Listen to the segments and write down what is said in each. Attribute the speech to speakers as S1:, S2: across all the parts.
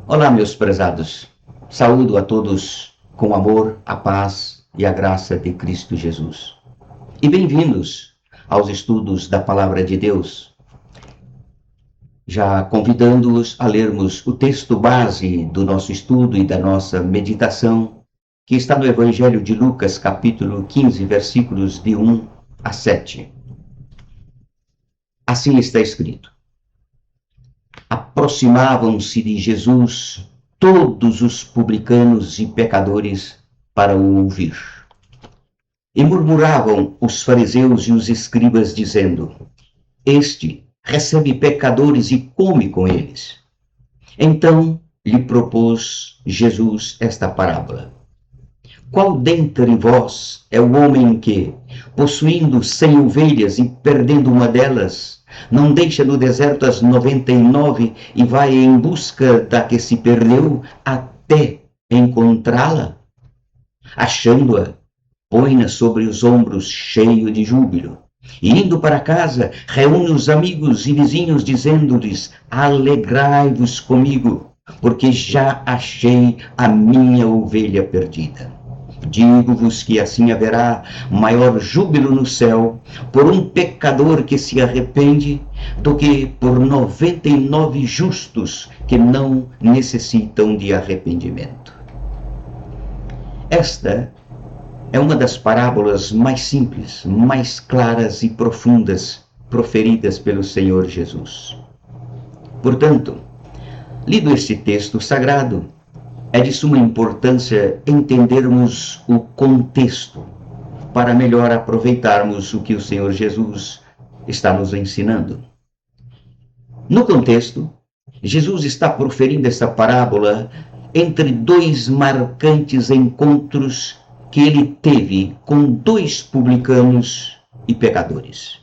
S1: Olá, meus prezados. Saúdo a todos com amor, a paz e a graça de Cristo Jesus. E bem-vindos aos estudos da Palavra de Deus. Já convidando-os a lermos o texto base do nosso estudo e da nossa meditação, que está no Evangelho de Lucas, capítulo 15, versículos de 1 a 7. Assim está escrito: Aproximavam-se de Jesus todos os publicanos e pecadores para o ouvir. E murmuravam os fariseus e os escribas, dizendo: Este recebe pecadores e come com eles. Então lhe propôs Jesus esta parábola: Qual dentre vós é o homem que, possuindo 100 ovelhas e perdendo uma delas, não deixa no deserto as 99 e vai em busca da que se perdeu até encontrá-la? Achando-a, põe-na sobre os ombros cheio de júbilo. E indo para casa, reúne os amigos e vizinhos, dizendo-lhes: Alegrai-vos comigo, porque já achei a minha ovelha perdida. Digo-vos que assim haverá maior júbilo no céu por um pecador que se arrepende do que por 99 justos que não necessitam de arrependimento. Esta é uma das parábolas mais simples, mais claras e profundas proferidas pelo Senhor Jesus. Portanto, lido este texto sagrado, é de suma importância entendermos o contexto para melhor aproveitarmos o que o Senhor Jesus está nos ensinando. No contexto, Jesus está proferindo esta parábola entre dois marcantes encontros que ele teve com dois publicanos e pecadores.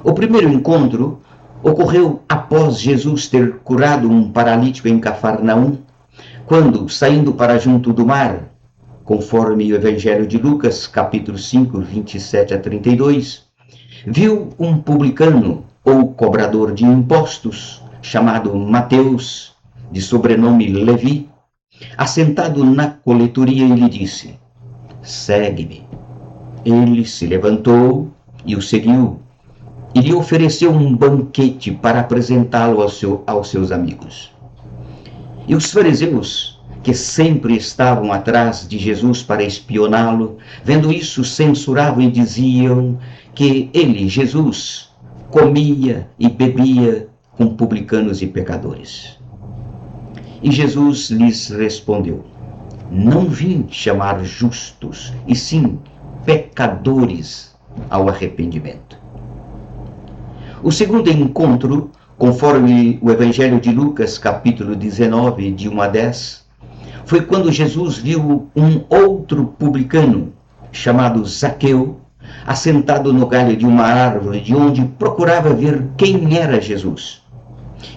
S1: O primeiro encontro ocorreu após Jesus ter curado um paralítico em Cafarnaum, quando, saindo para junto do mar, conforme o Evangelho de Lucas, capítulo 5, 27 a 32, viu um publicano ou cobrador de impostos, chamado Mateus, de sobrenome Levi, assentado na coletoria e lhe disse: Segue-me. Ele se levantou e o seguiu, e lhe ofereceu um banquete para apresentá-lo aos seus amigos. E os fariseus, que sempre estavam atrás de Jesus para espioná-lo, vendo isso, censuravam e diziam que ele, Jesus, comia e bebia com publicanos e pecadores. E Jesus lhes respondeu: Não vim chamar justos, e sim pecadores ao arrependimento. O segundo encontro, conforme o Evangelho de Lucas, capítulo 19, de 1 a 10, foi quando Jesus viu um outro publicano, chamado Zaqueu, assentado no galho de uma árvore, de onde procurava ver quem era Jesus.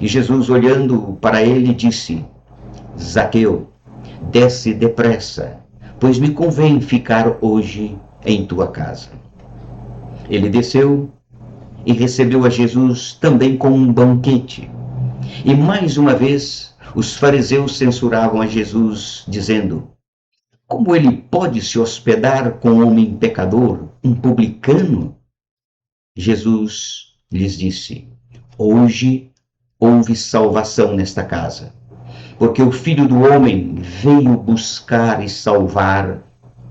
S1: E Jesus, olhando para ele, disse: Zaqueu, desce depressa, pois me convém ficar hoje em tua casa. Ele desceu e recebeu a Jesus também com um banquete. E mais uma vez, os fariseus censuravam a Jesus, dizendo: Como ele pode se hospedar com um homem pecador, um publicano? Jesus lhes disse: Hoje houve salvação nesta casa, porque o Filho do Homem veio buscar e salvar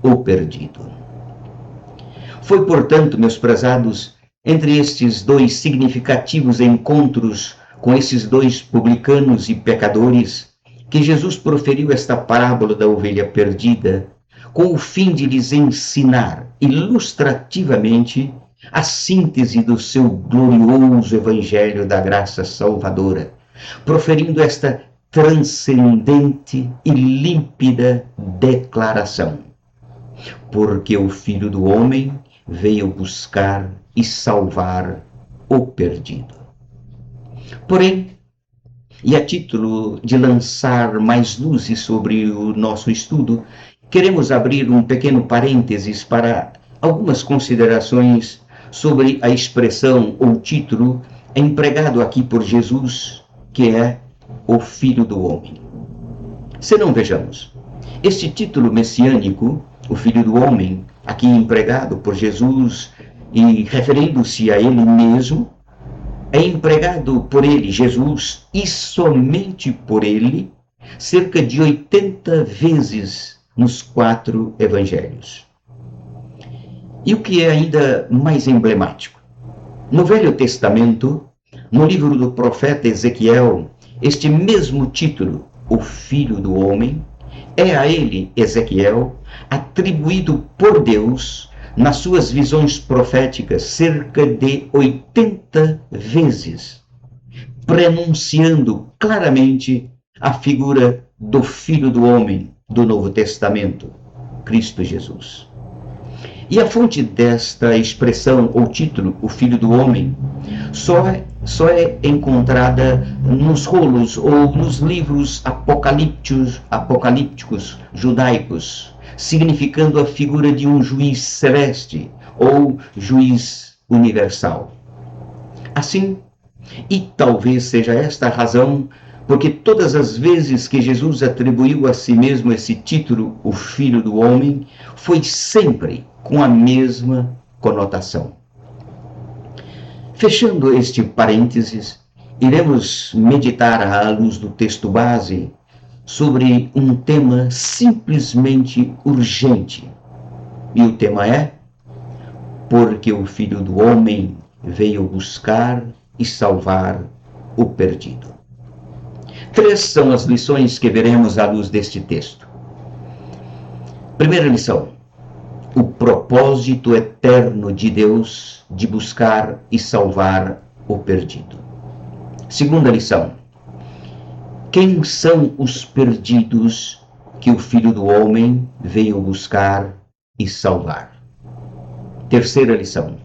S1: o perdido. Foi, portanto, meus prezados, entre estes dois significativos encontros com esses dois publicanos e pecadores, que Jesus proferiu esta parábola da ovelha perdida, com o fim de lhes ensinar ilustrativamente a síntese do seu glorioso evangelho da graça salvadora, proferindo esta transcendente e límpida declaração: Porque o Filho do Homem veio buscar e salvar o perdido. Porém, e a título de lançar mais luzes sobre o nosso estudo, queremos abrir um pequeno parênteses para algumas considerações sobre a expressão ou título empregado aqui por Jesus, que é o Filho do Homem. Se não vejamos, este título messiânico, o Filho do Homem, aqui empregado por Jesus e referindo-se a ele mesmo, é empregado por ele, Jesus, e somente por ele, cerca de 80 vezes nos 4 evangelhos. E o que é ainda mais emblemático? No Velho Testamento, no livro do profeta Ezequiel, este mesmo título, o Filho do Homem, é a ele, Ezequiel, atribuído por Deus nas suas visões proféticas cerca de 80 vezes, prenunciando claramente a figura do Filho do Homem do Novo Testamento, Cristo Jesus. E a fonte desta expressão ou título, o Filho do Homem, só é encontrada nos rolos ou nos livros apocalípticos judaicos, significando a figura de um juiz celeste ou juiz universal. Assim, e talvez seja esta a razão, porque todas as vezes que Jesus atribuiu a si mesmo esse título, o Filho do Homem, foi sempre com a mesma conotação. Fechando este parênteses, iremos meditar à luz do texto base sobre um tema simplesmente urgente. E o tema é: porque o Filho do Homem veio buscar e salvar o perdido. 3 são as lições que veremos à luz deste texto. Primeira lição: o propósito eterno de Deus de buscar e salvar o perdido. Segunda lição: quem são os perdidos que o Filho do Homem veio buscar e salvar? Terceira lição: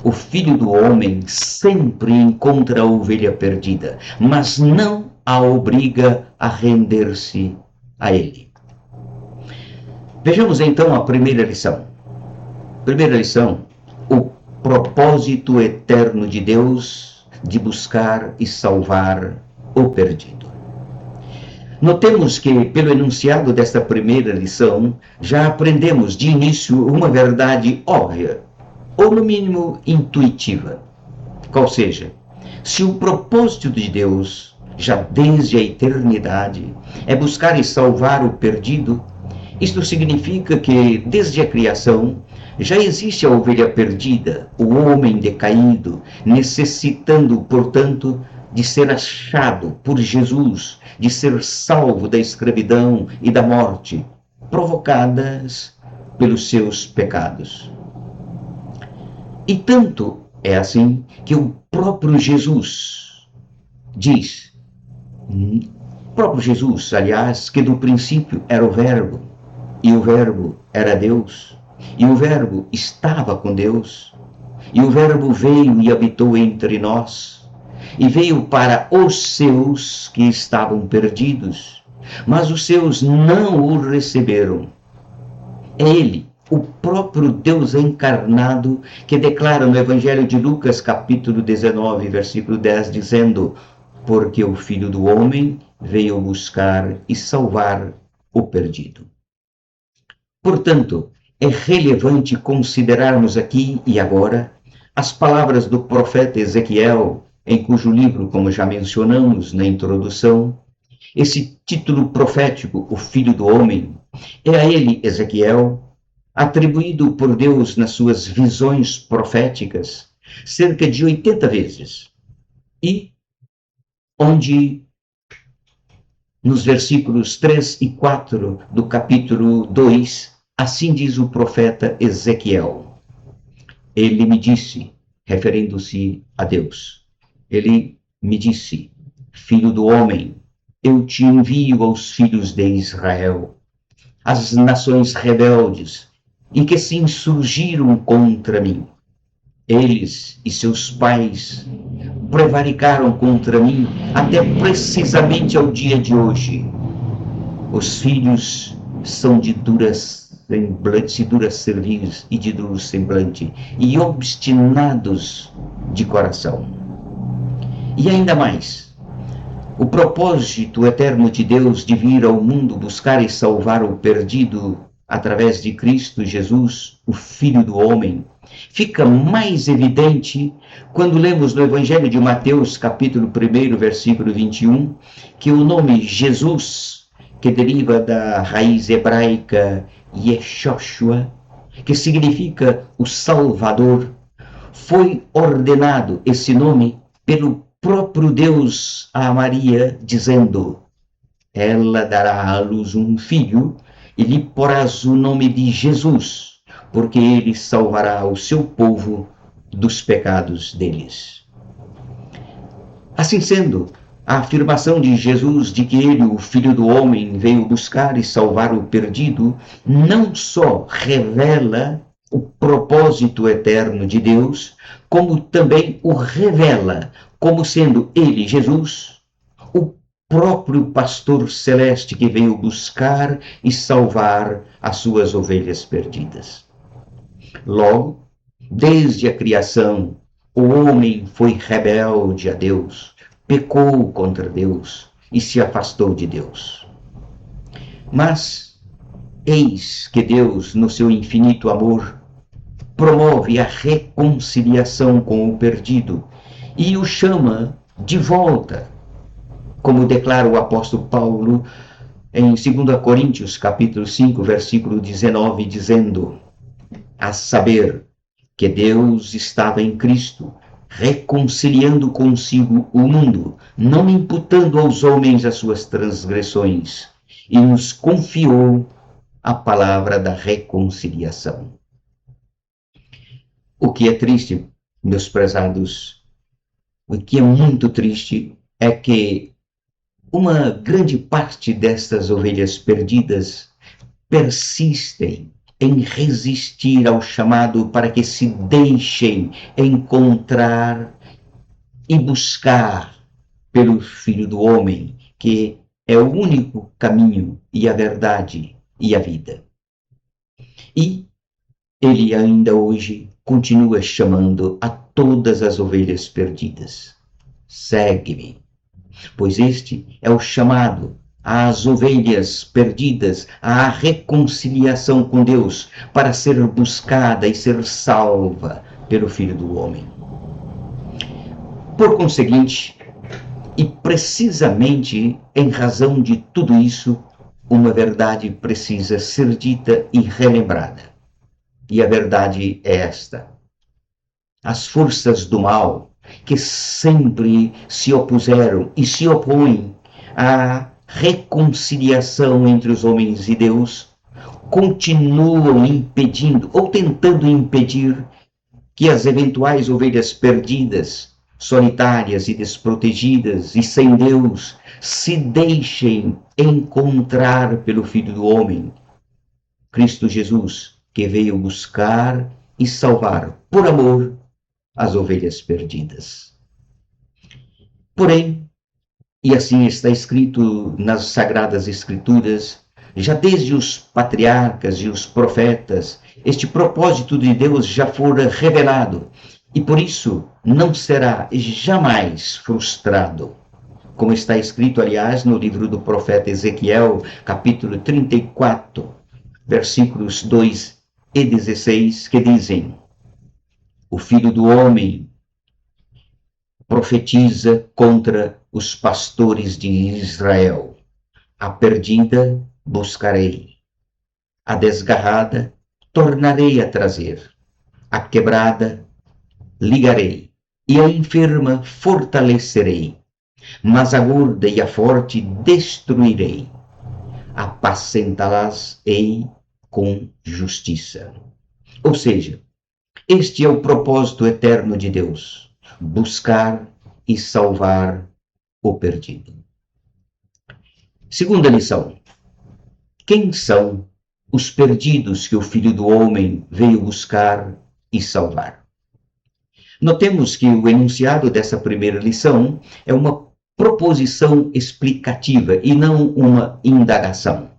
S1: o Filho do Homem sempre encontra a ovelha perdida, mas não a obriga a render-se a ele. Vejamos então a primeira lição. Primeira lição: o propósito eterno de Deus de buscar e salvar o perdido. Notemos que, pelo enunciado desta primeira lição, já aprendemos de início uma verdade óbvia, ou no mínimo intuitiva. Qual seja, se o propósito de Deus, já desde a eternidade, é buscar e salvar o perdido, isto significa que, desde a criação, já existe a ovelha perdida, o homem decaído, necessitando, portanto, de ser achado por Jesus, de ser salvo da escravidão e da morte, provocadas pelos seus pecados. E tanto é assim que o próprio Jesus diz, aliás, que do princípio era o Verbo, e o Verbo era Deus, e o Verbo estava com Deus, e o Verbo veio e habitou entre nós, e veio para os seus que estavam perdidos, mas os seus não o receberam. É ele, o próprio Deus encarnado, que declara no Evangelho de Lucas, capítulo 19, versículo 10, dizendo: porque o Filho do Homem veio buscar e salvar o perdido. Portanto, é relevante considerarmos aqui e agora as palavras do profeta Ezequiel, em cujo livro, como já mencionamos na introdução, esse título profético, o Filho do Homem, é a ele, Ezequiel, atribuído por Deus nas suas visões proféticas cerca de 80 vezes, e onde, nos versículos 3 e 4 do capítulo 2, assim diz o profeta Ezequiel: ele me disse, referindo-se a Deus, ele me disse: filho do homem, eu te envio aos filhos de Israel, as nações rebeldes e que se insurgiram contra mim. Eles e seus pais prevaricaram contra mim até precisamente ao dia de hoje. Os filhos são de duras cerviz e de duro semblante, e obstinados de coração. E ainda mais, O propósito eterno de Deus de vir ao mundo buscar e salvar o perdido através de Cristo Jesus, o Filho do Homem, fica mais evidente quando lemos no Evangelho de Mateus, capítulo 1, versículo 21, que o nome Jesus, que deriva da raiz hebraica Yeshoshua, que significa o Salvador, foi ordenado esse nome pelo próprio Deus a Maria, dizendo: ela dará à luz um filho e lhe porás o nome de Jesus, porque ele salvará o seu povo dos pecados deles. Assim sendo, a afirmação de Jesus de que ele, o Filho do Homem, veio buscar e salvar o perdido, não só revela o propósito eterno de Deus, como também o revela como sendo ele, Jesus, o próprio pastor celeste que veio buscar e salvar as suas ovelhas perdidas. Logo, desde a criação, o homem foi rebelde a Deus, pecou contra Deus e se afastou de Deus. Mas eis que Deus, no seu infinito amor, promove a reconciliação com o perdido e o chama de volta, como declara o apóstolo Paulo em 2 Coríntios, capítulo 5, versículo 19, dizendo: a saber, que Deus estava em Cristo, reconciliando consigo o mundo, não imputando aos homens as suas transgressões, e nos confiou a palavra da reconciliação. O que é triste, meus prezados, o que é muito triste é que uma grande parte destas ovelhas perdidas persistem em resistir ao chamado para que se deixem encontrar e buscar pelo Filho do Homem, que é o único caminho e a verdade e a vida. E ele ainda hoje continua chamando a todas as ovelhas perdidas: segue-me, pois este é o chamado às ovelhas perdidas, à reconciliação com Deus, para ser buscada e ser salva pelo Filho do Homem. Por conseguinte, e precisamente em razão de tudo isso, uma verdade precisa ser dita e relembrada. E a verdade é esta: as forças do mal, que sempre se opuseram e se opõem à reconciliação entre os homens e Deus, continuam impedindo ou tentando impedir que as eventuais ovelhas perdidas, solitárias e desprotegidas e sem Deus, se deixem encontrar pelo Filho do Homem, Cristo Jesus, que veio buscar e salvar por amor as ovelhas perdidas. Porém, e assim está escrito nas Sagradas Escrituras, já desde os patriarcas e os profetas, este propósito de Deus já fora revelado e por isso não será jamais frustrado. Como está escrito, aliás, no livro do profeta Ezequiel, capítulo 34, versículos 2 e 16, que dizem: o Filho do Homem profetiza contra os pastores de Israel. A perdida buscarei, a desgarrada tornarei a trazer, a quebrada ligarei, e a enferma fortalecerei, mas a gorda e a forte destruirei, apacentá-las-ei com justiça. Ou seja, este é o propósito eterno de Deus: buscar e salvar o perdido. Segunda lição: quem são os perdidos que o Filho do Homem veio buscar e salvar? Notemos que o enunciado dessa primeira lição é uma proposição explicativa e não uma indagação.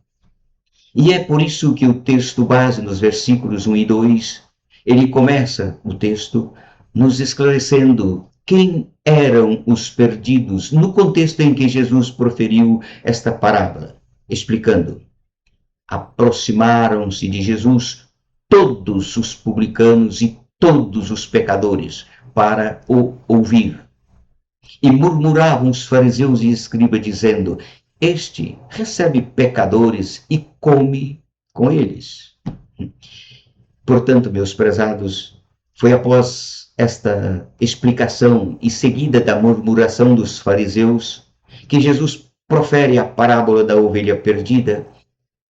S1: E é por isso que o texto base, nos versículos 1 e 2, ele começa o texto nos esclarecendo quem eram os perdidos no contexto em que Jesus proferiu esta parábola, explicando: aproximaram-se de Jesus todos os publicanos e todos os pecadores para o ouvir. E murmuravam os fariseus e escribas, dizendo: este recebe pecadores e come com eles. Portanto, meus prezados, foi após esta explicação e seguida da murmuração dos fariseus que Jesus profere a parábola da ovelha perdida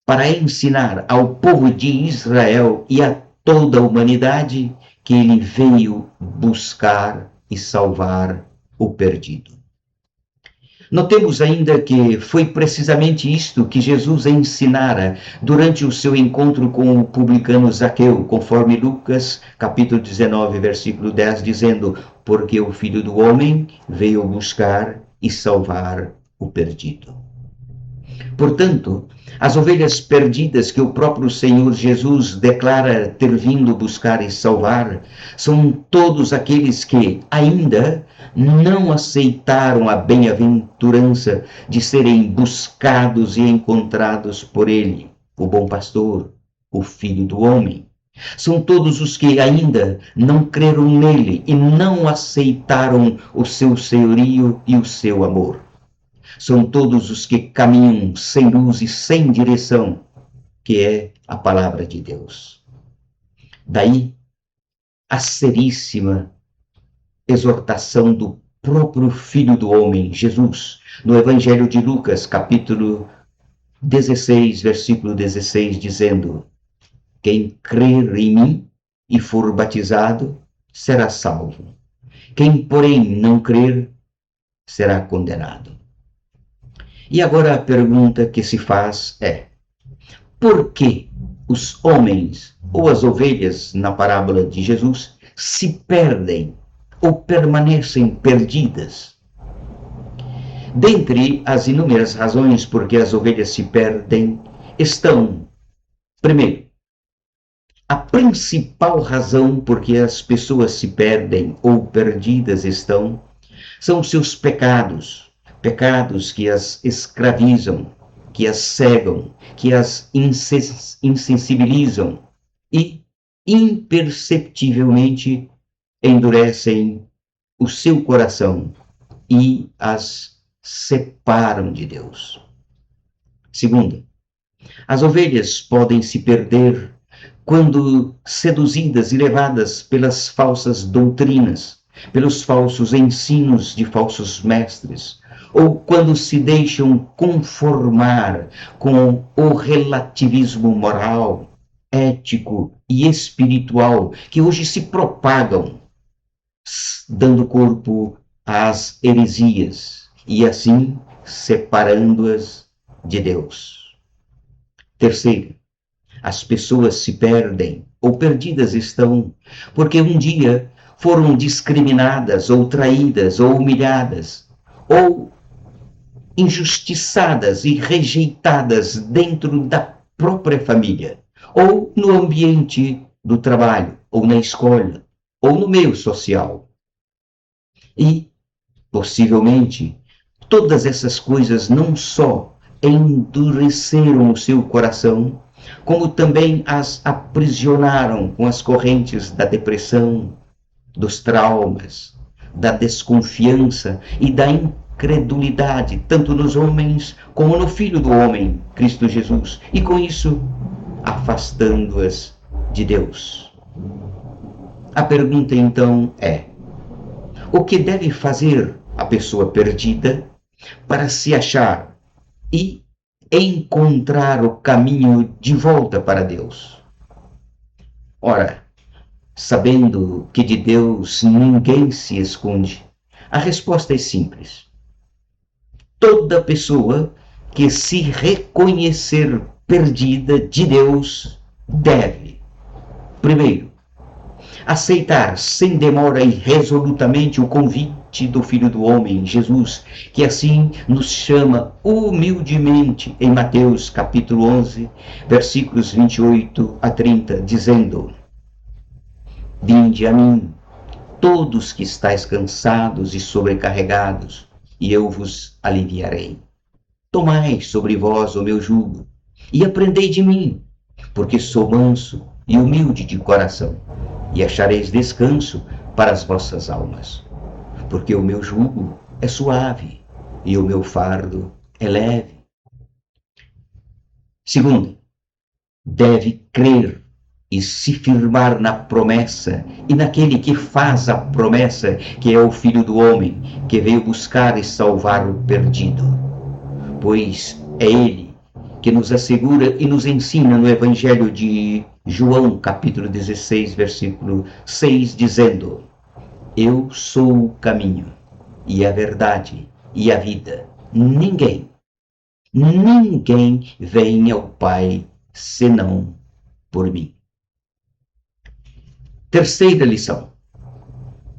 S1: para ensinar ao povo de Israel e a toda a humanidade que ele veio buscar e salvar o perdido. Notemos ainda que foi precisamente isto que Jesus ensinara durante o seu encontro com o publicano Zaqueu, conforme Lucas, capítulo 19, versículo 10, dizendo: porque o Filho do Homem veio buscar e salvar o perdido. Portanto, as ovelhas perdidas que o próprio Senhor Jesus declara ter vindo buscar e salvar são todos aqueles que ainda não aceitaram a bem-aventurança de serem buscados e encontrados por Ele, o bom pastor, o Filho do Homem. São todos os que ainda não creram nele e não aceitaram o seu senhorio e o seu amor. São todos os que caminham sem luz e sem direção, que é a palavra de Deus. Daí a seríssima exortação do próprio Filho do Homem, Jesus, no Evangelho de Lucas, capítulo 16, versículo 16, dizendo: quem crer em mim e for batizado será salvo. Quem, porém, não crer será condenado. E agora a pergunta que se faz é: por que os homens ou as ovelhas na parábola de Jesus se perdem ou permanecem perdidas? Dentre as inúmeras razões por que as ovelhas se perdem estão, primeiro, a principal razão por que as pessoas se perdem ou perdidas são os seus pecados. Pecados que as escravizam, que as cegam, que as insensibilizam e imperceptivelmente endurecem o seu coração e as separam de Deus. Segundo, as ovelhas podem se perder quando seduzidas e levadas pelas falsas doutrinas, pelos falsos ensinos de falsos mestres, ou quando se deixam conformar com o relativismo moral, ético e espiritual que hoje se propagam, dando corpo às heresias e assim separando-as de Deus. Terceiro, as pessoas se perdem ou perdidas estão porque um dia foram discriminadas ou traídas ou humilhadas ou injustiçadas e rejeitadas dentro da própria família, ou no ambiente do trabalho, ou na escola, ou no meio social. E, possivelmente, todas essas coisas não só endureceram o seu coração, como também as aprisionaram com as correntes da depressão, dos traumas, da desconfiança e da incredulidade, tanto nos homens como no Filho do Homem, Cristo Jesus, e com isso afastando-as de Deus. A pergunta então é: o que deve fazer a pessoa perdida para se achar e encontrar o caminho de volta para Deus? Ora, sabendo que de Deus ninguém se esconde, a resposta é simples. Toda pessoa que se reconhecer perdida de Deus deve, primeiro, aceitar sem demora e resolutamente o convite do Filho do Homem, Jesus, que assim nos chama humildemente em Mateus capítulo 11, versículos 28 a 30, dizendo: vinde a mim, todos que estáis cansados e sobrecarregados, e eu vos aliviarei. Tomai sobre vós o meu jugo, e aprendei de mim, porque sou manso e humilde de coração, e achareis descanso para as vossas almas. Porque o meu jugo é suave, e o meu fardo é leve. Segundo, deve crer e se firmar na promessa e naquele que faz a promessa, que é o Filho do Homem, que veio buscar e salvar o perdido. Pois é ele que nos assegura e nos ensina no Evangelho de João, capítulo 16, versículo 6, dizendo: Eu sou o caminho e a verdade e a vida. Ninguém vem ao Pai senão por mim. Terceira lição: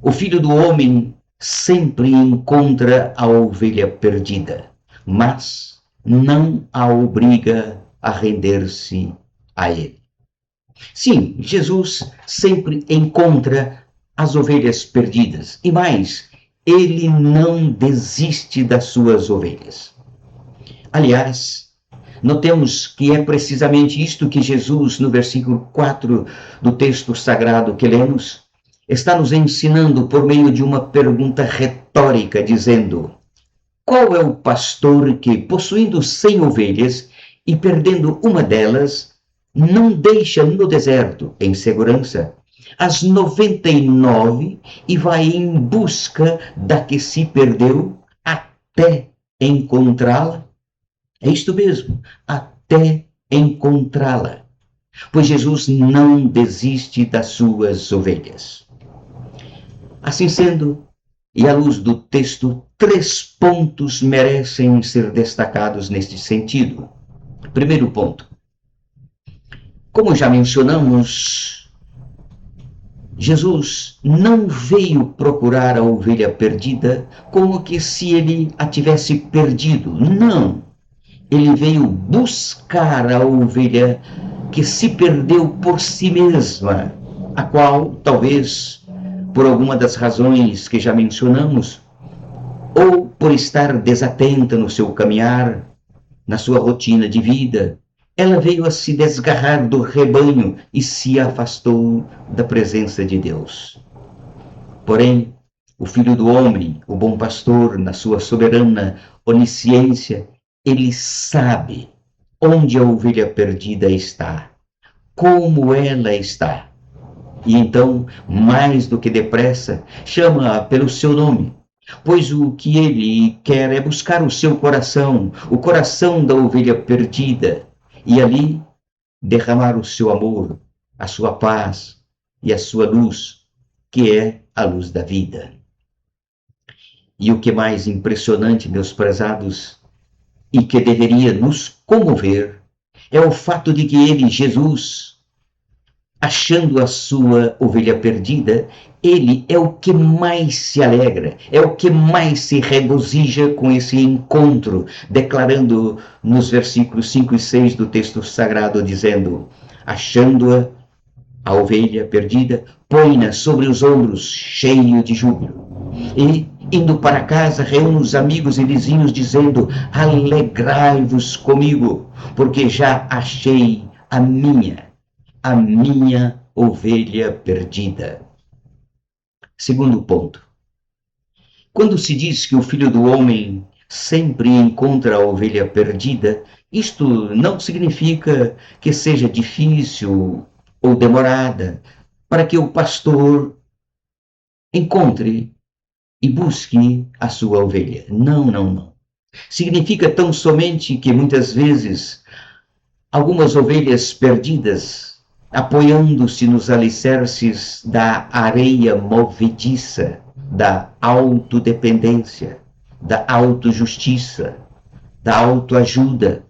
S1: o Filho do Homem sempre encontra a ovelha perdida, mas não a obriga a render-se a ele. Sim, Jesus sempre encontra as ovelhas perdidas, e mais, ele não desiste das suas ovelhas. Aliás, notemos que é precisamente isto que Jesus, no versículo 4 do texto sagrado que lemos, está nos ensinando por meio de uma pergunta retórica, dizendo: qual é o pastor que, possuindo 100 ovelhas e perdendo uma delas, não deixa no deserto, em segurança, as 99 e vai em busca da que se perdeu até encontrá-la? É isto mesmo, até encontrá-la. Pois Jesus não desiste das suas ovelhas. Assim sendo, e à luz do texto, 3 pontos merecem ser destacados neste sentido. Primeiro ponto: como já mencionamos, Jesus não veio procurar a ovelha perdida como que se ele a tivesse perdido. Não. Ele veio buscar a ovelha que se perdeu por si mesma, a qual, talvez, por alguma das razões que já mencionamos, ou por estar desatenta no seu caminhar, na sua rotina de vida, ela veio a se desgarrar do rebanho e se afastou da presença de Deus. Porém, o Filho do Homem, o bom pastor, na sua soberana onisciência, ele sabe onde a ovelha perdida está, como ela está. E então, mais do que depressa, chama-a pelo seu nome, pois o que ele quer é buscar o seu coração, o coração da ovelha perdida, e ali derramar o seu amor, a sua paz e a sua luz, que é a luz da vida. E o que mais impressionante, meus prezados, e que deveria nos comover, é o fato de que ele, Jesus, achando a sua ovelha perdida, ele é o que mais se alegra, é o que mais se regozija com esse encontro, declarando nos versículos 5 e 6 do texto sagrado, dizendo: achando-a, a ovelha perdida, põe-na sobre os ombros, cheio de júbilo. E, indo para casa, reúne os amigos e vizinhos, dizendo: alegrai-vos comigo, porque já achei a minha ovelha perdida. Segundo ponto: quando se diz que o Filho do Homem sempre encontra a ovelha perdida, isto não significa que seja difícil ou demorada para que o pastor encontre e busque a sua ovelha. Não, não, não. Significa tão somente que muitas vezes algumas ovelhas perdidas, apoiando-se nos alicerces da areia movediça, da autodependência, da autojustiça, da autoajuda,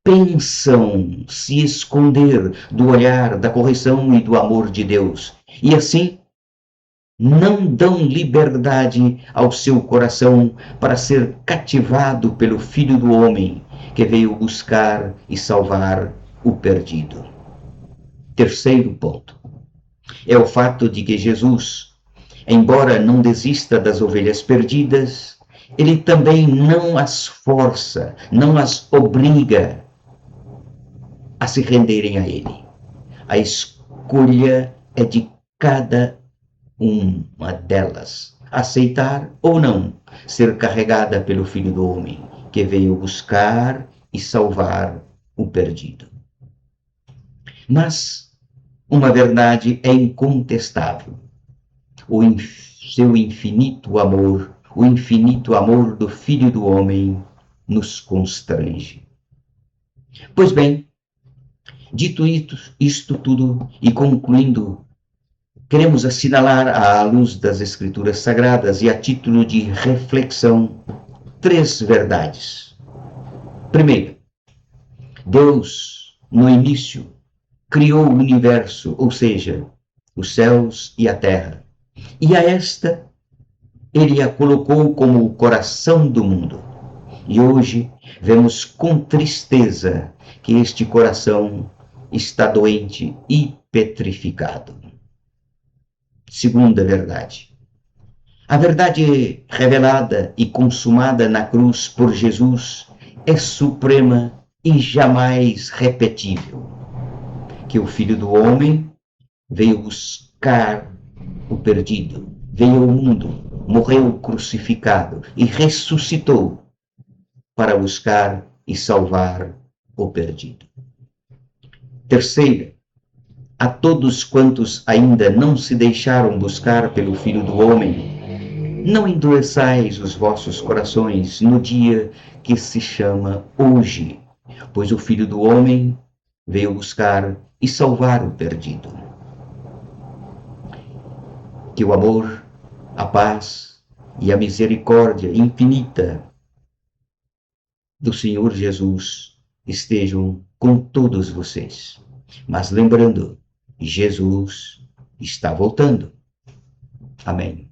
S1: pensam se esconder do olhar, da correção e do amor de Deus. E assim, não dão liberdade ao seu coração para ser cativado pelo Filho do Homem, que veio buscar e salvar o perdido. Terceiro ponto é o fato de que Jesus Embora não desista das ovelhas perdidas, ele também não as força, não as obriga a se renderem a ele. A escolha é de cada uma delas, aceitar ou não ser carregada pelo Filho do Homem, que veio buscar e salvar o perdido. Mas uma verdade é incontestável: seu infinito amor, o infinito amor do Filho do Homem, nos constrange. Pois bem, dito isto tudo e concluindo, queremos assinalar, à luz das Escrituras Sagradas e a título de reflexão, 3 verdades. Primeiro, Deus, no início, criou o universo, ou seja, os céus e a terra, e a esta ele a colocou como o coração do mundo. E hoje vemos com tristeza que este coração está doente e petrificado. Segunda verdade. A verdade revelada e consumada na cruz por Jesus é suprema e jamais repetível. Que o Filho do Homem veio buscar o perdido, veio ao mundo, morreu crucificado e ressuscitou para buscar e salvar o perdido. Terceira, a todos quantos ainda não se deixaram buscar pelo Filho do Homem, não endureçais os vossos corações no dia que se chama hoje, pois o Filho do Homem veio buscar e salvar o perdido. Que o amor, a paz e a misericórdia infinita do Senhor Jesus estejam com todos vocês. Mas lembrando, Jesus está voltando. Amém.